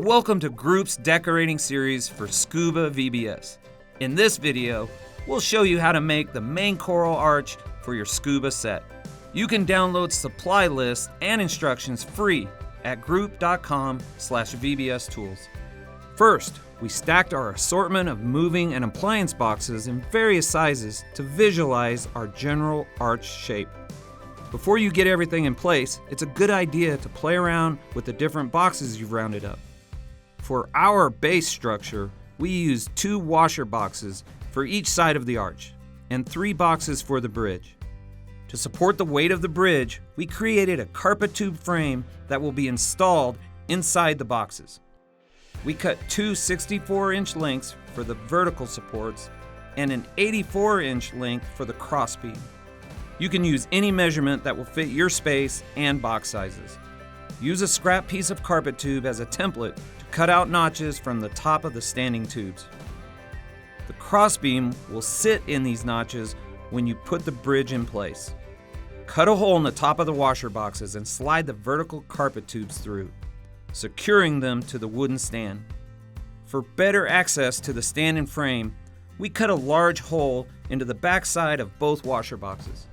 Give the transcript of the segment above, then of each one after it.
Welcome to Group's decorating series for Scuba VBS. In this video, we'll show you how to make the main coral arch for your scuba set. You can download supply lists and instructions free at group.com/VBS tools. First, we stacked our assortment of moving and appliance boxes in various sizes to visualize our general arch shape. Before you get everything in place, it's a good idea to play around with the different boxes you've rounded up. For our base structure, we used 2 washer boxes for each side of the arch and 3 boxes for the bridge. To support the weight of the bridge, we created a carpet tube frame that will be installed inside the boxes. We cut 2 64-inch lengths for the vertical supports and an 84-inch length for the crossbeam. You can use any measurement that will fit your space and box sizes. Use a scrap piece of carpet tube as a template to cut out notches from the top of the standing tubes. The crossbeam will sit in these notches when you put the bridge in place. Cut a hole in the top of the washer boxes and slide the vertical carpet tubes through, securing them to the wooden stand. For better access to the stand and frame, we cut a large hole into the back side of both washer boxes.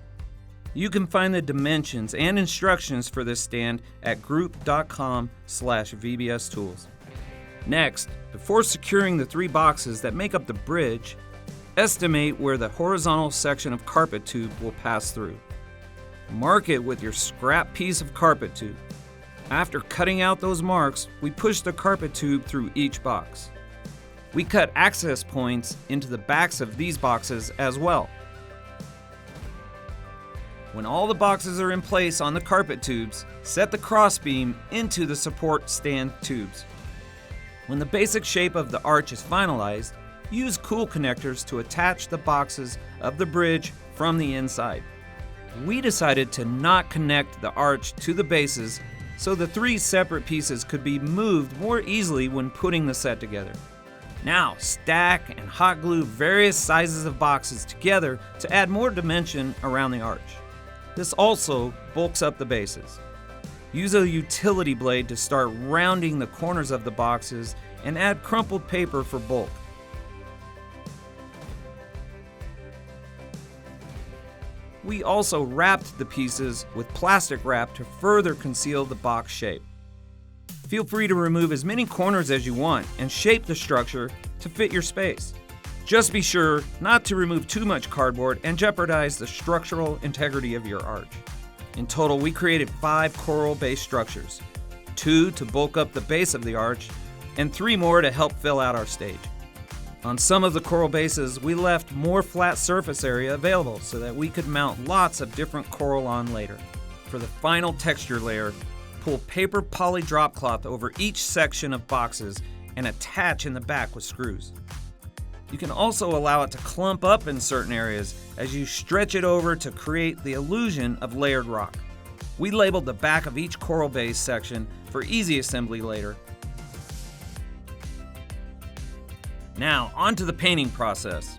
You can find the dimensions and instructions for this stand at group.com/VBS tools. Next, before securing the 3 boxes that make up the bridge, estimate where the horizontal section of carpet tube will pass through. Mark it with your scrap piece of carpet tube. After cutting out those marks, we push the carpet tube through each box. We cut access points into the backs of these boxes as well. When all the boxes are in place on the carpet tubes, set the crossbeam into the support stand tubes. When the basic shape of the arch is finalized, use cool connectors to attach the boxes of the bridge from the inside. We decided to not connect the arch to the bases so the 3 separate pieces could be moved more easily when putting the set together. Now, stack and hot glue various sizes of boxes together to add more dimension around the arch. This also bulks up the bases. Use a utility blade to start rounding the corners of the boxes and add crumpled paper for bulk. We also wrapped the pieces with plastic wrap to further conceal the box shape. Feel free to remove as many corners as you want and shape the structure to fit your space. Just be sure not to remove too much cardboard and jeopardize the structural integrity of your arch. In total, we created 5 coral-based structures, 2 to bulk up the base of the arch, and 3 more to help fill out our stage. On some of the coral bases, we left more flat surface area available so that we could mount lots of different coral on later. For the final texture layer, pull paper poly drop cloth over each section of boxes and attach in the back with screws. You can also allow it to clump up in certain areas as you stretch it over to create the illusion of layered rock. We labeled the back of each coral base section for easy assembly later. Now, onto the painting process.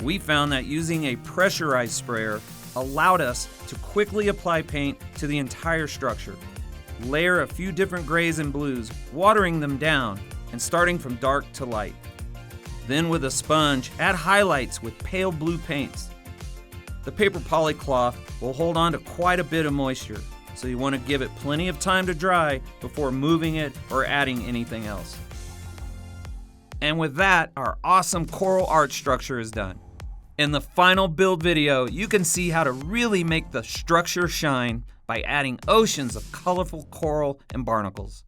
We found that using a pressurized sprayer allowed us to quickly apply paint to the entire structure. Layer a few different grays and blues, watering them down and starting from dark to light. Then with a sponge, add highlights with pale blue paints. The paper poly cloth will hold on to quite a bit of moisture, so you want to give it plenty of time to dry before moving it or adding anything else. And with that, our awesome coral arch structure is done. In the final build video, you can see how to really make the structure shine by adding oceans of colorful coral and barnacles.